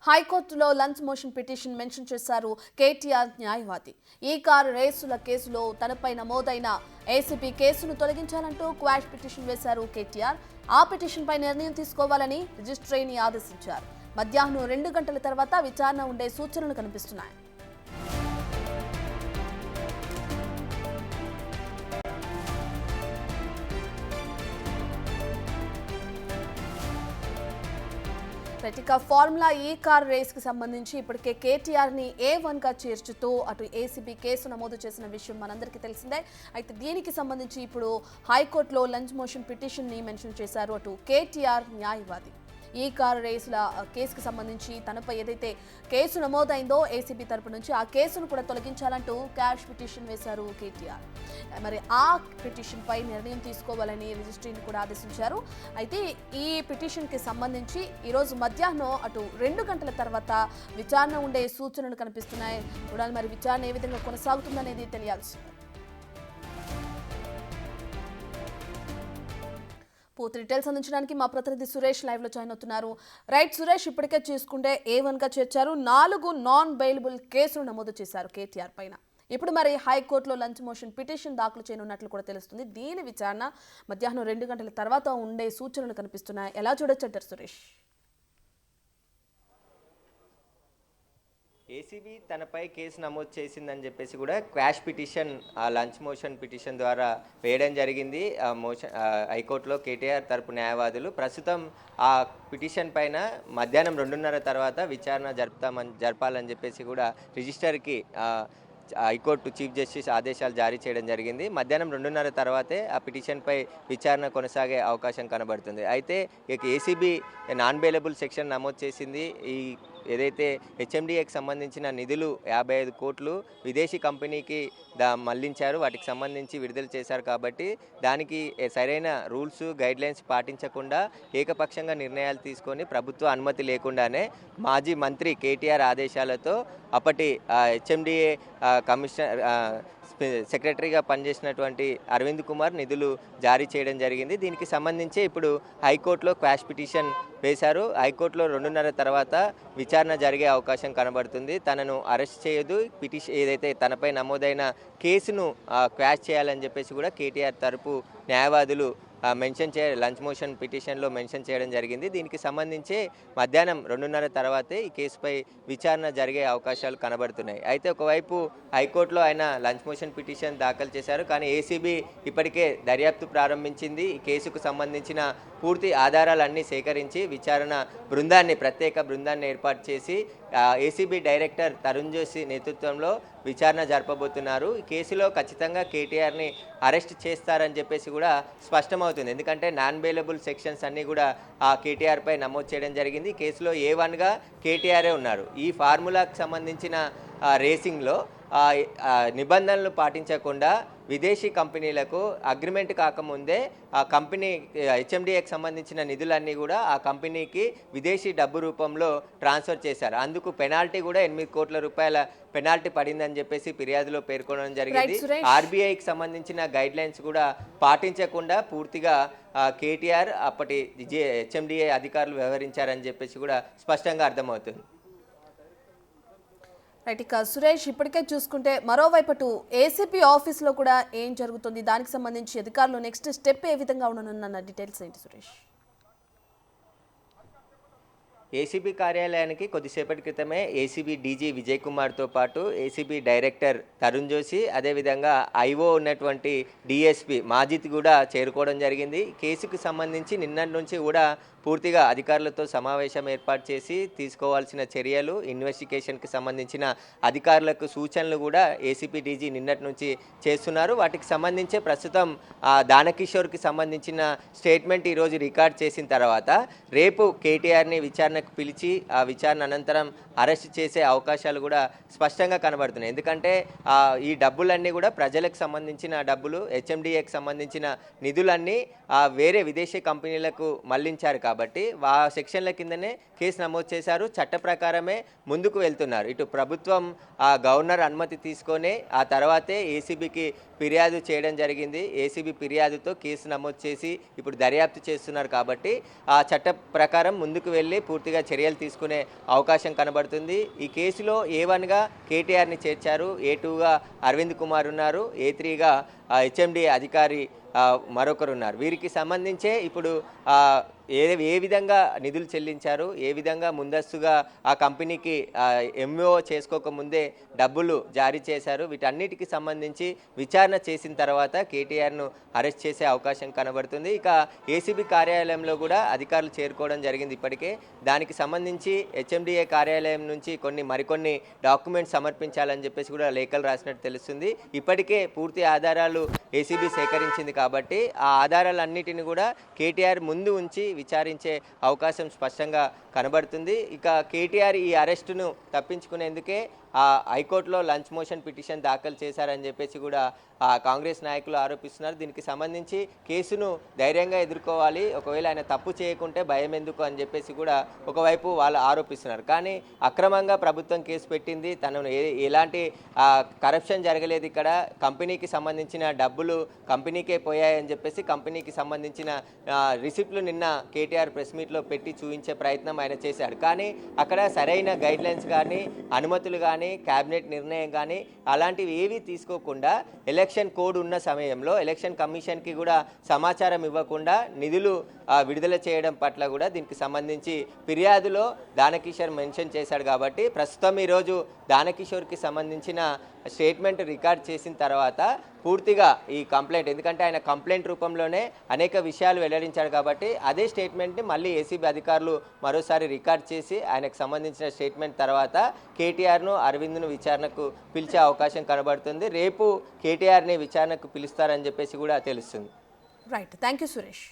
హైకోర్టులో lunch motion petition mention చేశారు కేటీఆర్ న్యాయవాది. ఈ కారు రేసుల కేసులో తనపై నమోదైన ఏసీబీ కేసును తొలగించాలంటూ క్వాష్ పిటిషన్ వేశారు కేటీఆర్. ఆ పిటిషన్పై నిర్ణయం తీసుకోవాలని రిజిస్ట్రీని ఆదేశించారు. మధ్యాహ్నం 2 గంటల తర్వాత విచారణ ఉండే సూచనలు కనిపిస్తున్నాయి. ఇక ఫార్ములా ఈ కార్ రేస్ కి సంబంధించి ఇప్పటికే కేటీఆర్ ని A1 గా చేర్చుతూ అటు ఏసీబీ కేసు నమోదు చేసిన విషయం మనందరికీ తెలిసిందే. అయితే దీనికి సంబంధించి ఇప్పుడు హైకోర్టులో లంచ్ మోషన్ పిటిషన్ ని మెన్షన్ చేశారు అటు కేటీఆర్ న్యాయవాది. ఈ కారు రేసుల కేసుకు సంబంధించి తనపై ఏదైతే కేసు నమోదైందో ఏసీబీ తరపు నుంచి ఆ కేసును కూడా తొలగించాలంటూ క్వాష్ పిటిషన్ వేశారు కేటీఆర్. మరి ఆ పిటిషన్ పై నిర్ణయం తీసుకోవాలని రిజిస్ట్రీని కూడా ఆదేశించారు. అయితే ఈ పిటిషన్ కి సంబంధించి ఈరోజు మధ్యాహ్నం అటు 2 గంటల తర్వాత విచారణ ఉండే సూచనలు కనిపిస్తున్నాయి. చూడాలి మరి విచారణ ఏ విధంగా కొనసాగుతుందనేది తెలియాల్సింది. పూర్తి డీటెయిల్స్ అందించడానికి మా ప్రతినిధి సురేష్ లైవ్ లో జాయిన్ అవుతున్నారు. రైట్ సురేష్, ఇప్పటికే చూసుకుంటే A1 గా చేర్చారు. 4 నాన్ బెయిలబుల్ కేసులు నమోదు చేశారు కేటీఆర్ పైన. ఇప్పుడు మరి హైకోర్టులో లంచ్ మోషన్ పిటిషన్ దాఖలు చేయనున్నట్లు కూడా తెలుస్తుంది. దీని విచారణ మధ్యాహ్నం 2 గంటల తర్వాత ఉండే సూచనలు కనిపిస్తున్నాయి. ఎలా చూడొచ్చంటారు సురేష్? ఏసీబీ తనపై కేసు నమోదు చేసిందని చెప్పేసి కూడా quash petition lunch motion petition ద్వారా వేయడం జరిగింది. హైకోర్టులో కేటీఆర్ తరపు న్యాయవాదులు ప్రస్తుతం ఆ పిటిషన్ పైన మధ్యాహ్నం 2:30 తర్వాత విచారణ జరపాలని చెప్పేసి కూడా రిజిస్టర్కి హైకోర్టు చీఫ్ జస్టిస్ ఆదేశాలు జారీ చేయడం జరిగింది. మధ్యాహ్నం 2:30 తర్వాతే ఆ పిటిషన్పై విచారణ కొనసాగే అవకాశం కనబడుతుంది. అయితే ఇక ఏసీబీ నాన్ బెయిలబుల్ సెక్షన్ నమోదు చేసింది. ఈ ఏదైతే హెచ్ఎండిఏకి సంబంధించిన నిధులు 55 కోట్లు విదేశీ కంపెనీకి మళ్లించారు, వాటికి సంబంధించి విడుదల చేశారు. కాబట్టి దానికి సరైన రూల్స్ గైడ్లైన్స్ పాటించకుండా ఏకపక్షంగా నిర్ణయాలు తీసుకొని ప్రభుత్వ అనుమతి లేకుండానే మాజీ మంత్రి కేటీఆర్ ఆదేశాలతో అప్పటి హెచ్ఎండిఏ కమిషనర్ సెక్రటరీగా పనిచేసినటువంటి అరవింద్ కుమార్ నిధులు జారీ చేయడం జరిగింది. దీనికి సంబంధించి ఇప్పుడు హైకోర్టులో క్వాష్ పిటిషన్ వేశారు. హైకోర్టులో 2:30 తర్వాత విచారణ జరిగే అవకాశం కనబడుతుంది. తనను అరెస్ట్ చేయదు, పిటిషన్ ఏదైతే తనపై నమోదైన కేసును క్వాష్ చేయాలని చెప్పేసి కూడా కేటీఆర్ తరపు న్యాయవాదులు లంచ్ మోషన్ పిటిషన్లో మెన్షన్ చేయడం జరిగింది. దీనికి సంబంధించి మధ్యాహ్నం 2:30 తర్వాతే ఈ కేసుపై విచారణ జరిగే అవకాశాలు కనబడుతున్నాయి. అయితే ఒకవైపు హైకోర్టులో ఆయన లంచ్ మోషన్ పిటిషన్ దాఖలు చేశారు, కానీ ఏసీబీ ఇప్పటికే దర్యాప్తు ప్రారంభించింది. ఈ కేసుకు సంబంధించిన పూర్తి ఆధారాలన్నీ సేకరించి విచారణ ప్రత్యేక బృందాన్ని ఏర్పాటు చేసి ఏసీబీ డైరెక్టర్ తరుణ్ జోషి నేతృత్వంలో విచారణ జరపబోతున్నారు. ఈ కేసులో ఖచ్చితంగా కేటీఆర్ని అరెస్ట్ చేస్తారని చెప్పేసి కూడా స్పష్టమవుతుంది. ఎందుకంటే నాన్ బెయిలబుల్ సెక్షన్స్ అన్నీ కూడా ఆ కేటీఆర్పై నమోదు చేయడం జరిగింది. కేసులో A1గా కేటీఆరే ఉన్నారు. ఈ ఫార్ములాకు సంబంధించిన రేసింగ్లో నిబంధనలు పాటించకుండా విదేశీ కంపెనీలకు అగ్రిమెంట్ కాకముందే ఆ కంపెనీ హెచ్ఎండిఏకి సంబంధించిన నిధులన్నీ కూడా ఆ కంపెనీకి విదేశీ డబ్బు రూపంలో ట్రాన్స్ఫర్ చేశారు. అందుకు పెనాల్టీ కూడా 8 కోట్ల రూపాయల పెనాల్టీ పడిందని చెప్పేసి ఫిర్యాదులో పేర్కొనడం జరిగింది. ఆర్బీఐకి సంబంధించిన గైడ్ లైన్స్ కూడా పాటించకుండా పూర్తిగా కేటీఆర్ అప్పటి హెచ్ఎండిఏ అధికారులు వ్యవహరించారని చెప్పేసి కూడా స్పష్టంగా అర్థమవుతుంది. రైట్, ఇక సురేష్, ఇప్పటికే చూసుకుంటే మరోవైపు ఏసీపీ ఆఫీస్లో కూడా ఏం జరుగుతుంది, దానికి సంబంధించి అధికారులు నెక్స్ట్ స్టెప్ ఏ విధంగా ఉండనున్న డీటెయిల్స్ ఏంటి సురేష్? ఏసీబీ కార్యాలయానికి కొద్దిసేపటి క్రితమే ఏసీబీ డీజీ విజయ్ కుమార్తో పాటు ఏసీబీ డైరెక్టర్ తరుణ్ జోషి, అదేవిధంగా ఐఓ ఉన్నటువంటి డిఎస్పీ మాజిద్ కూడా చేరుకోవడం జరిగింది. కేసుకు సంబంధించి నిన్నటి నుంచి కూడా పూర్తిగా అధికారులతో సమావేశం ఏర్పాటు చేసి తీసుకోవాల్సిన చర్యలు, ఇన్వెస్టిగేషన్కి సంబంధించిన అధికారులకు సూచనలు కూడా ఏసీపీ డీజీ నిన్నటి నుంచి చేస్తున్నారు. వాటికి సంబంధించి ప్రస్తుతం దానకిషోర్కి సంబంధించిన స్టేట్మెంట్ ఈరోజు రికార్డ్ చేసిన తర్వాత రేపు కేటీఆర్ని విచారణకు పిలిచి ఆ విచారణ అనంతరం అరెస్ట్ చేసే అవకాశాలు కూడా స్పష్టంగా కనబడుతున్నాయి. ఎందుకంటే ఈ డబ్బులన్నీ కూడా ప్రజలకు సంబంధించిన డబ్బులు, హెచ్ఎండిఏకి సంబంధించిన నిధులన్నీ వేరే విదేశీ కంపెనీలకు మళ్లించారు. కాబట్టి ఆ సెక్షన్ల కిందనే కేసు నమోదు చేశారు. చట్ట ప్రకారమే ముందుకు వెళ్తున్నారు. ఇటు ప్రభుత్వం ఆ గవర్నర్ అనుమతి తీసుకొని ఆ తర్వాతే ఏసీబీకి ఫిర్యాదు చేయడం జరిగింది. ఏసీబీ ఫిర్యాదుతో కేసు నమోదు చేసి ఇప్పుడు దర్యాప్తు చేస్తున్నారు కాబట్టి ఆ చట్ట ప్రకారం ముందుకు వెళ్ళి పూర్తిగా చర్యలు తీసుకునే అవకాశం కనబడుతుంది. ఈ కేసులో ఏ1గా కేటీఆర్ని చేర్చారు, ఏ2గా అరవింద్ కుమార్ ఉన్నారు, ఏ3గా హెచ్ఎండి అధికారి మరొకరు ఉన్నారు. వీరికి సంబంధించే ఇప్పుడు ఏ విధంగా నిధులు చెల్లించారు, ఏ విధంగా ముందస్తుగా ఆ కంపెనీకి ఎంఓ చేసుకోకముందే డబ్బులు జారీ చేశారు, వీటన్నిటికి సంబంధించి విచారణ చేసిన తర్వాత కేటీఆర్ను అరెస్ట్ చేసే అవకాశం కనబడుతుంది. ఇక ఏసీబీ కార్యాలయంలో కూడా అధికారులు చేరుకోవడం జరిగింది ఇప్పటికే. దానికి సంబంధించి హెచ్ఎండిఏ కార్యాలయం నుంచి మరికొన్ని డాక్యుమెంట్స్ సమర్పించాలని చెప్పేసి కూడా లేఖలు రాసినట్టు తెలుస్తుంది. ఇప్పటికే పూర్తి ఆధారాలు ఏసీబీ సేకరించింది కాబట్టి ఆ ఆధారాలన్నిటిని కూడా కేటీఆర్ ముందు ఉంచి విచారించే అవకాశం స్పష్టంగా కనబడుతుంది. ఇక కేటీఆర్ ఈ అరెస్టును తప్పించుకునేందుకే హైకోర్టులో లంచ్ మోషన్ పిటిషన్ దాఖలు చేశారని చెప్పేసి కూడా కాంగ్రెస్ నాయకులు ఆరోపిస్తున్నారు. దీనికి సంబంధించి కేసును ధైర్యంగా ఎదుర్కోవాలి, ఒకవేళ ఆయన తప్పు చేయకుంటే భయం ఎందుకు అని చెప్పేసి కూడా ఒకవైపు వాళ్ళు ఆరోపిస్తున్నారు. కానీ అక్రమంగా ప్రభుత్వం కేసు పెట్టింది, తనను ఎలాంటి కరప్షన్ జరగలేదు, ఇక్కడ కంపెనీకి సంబంధించిన డబ్బులు కంపెనీకే పోయాయని చెప్పేసి కంపెనీకి సంబంధించిన రిసిప్ట్లు నిన్న కేటీఆర్ ప్రెస్ మీట్లో పెట్టి చూపించే ప్రయత్నం ఆయన చేశాడు. కానీ అక్కడ సరైన గైడ్లైన్స్ కానీ, అనుమతులు కానీ, క్యాబినెట్ నిర్ణయం కానీ అలాంటివి ఏవి తీసుకోకుండా ఎలక్షన్ కోడ్ ఉన్న సమయంలో ఎలక్షన్ కమిషన్కి కూడా సమాచారం ఇవ్వకుండా నిధులు విడుదల చేయడం పట్ల కూడా దీనికి సంబంధించి ఫిర్యాదులో దానకిషోర్ మెన్షన్ చేశాడు. కాబట్టి ప్రస్తుతం ఈరోజు దానకిషోర్కి సంబంధించిన స్టేట్మెంట్ రికార్డ్ చేసిన తర్వాత పూర్తిగా ఈ కంప్లైంట్, ఎందుకంటే ఆయన కంప్లైంట్ రూపంలోనే అనేక విషయాలు వెల్లడించాడు కాబట్టి అదే స్టేట్మెంట్ని మళ్ళీ ఏసీబీ అధికారులు మరోసారి రికార్డ్ చేసి ఆయనకు సంబంధించిన స్టేట్మెంట్ తర్వాత కేటీఆర్ను అరవింద్ను విచారణకు పిలిచే అవకాశం కనబడుతుంది. రేపు కేటీఆర్ని విచారణకు పిలుస్తారని చెప్పేసి కూడా తెలుస్తుంది. Right, thank you Suresh.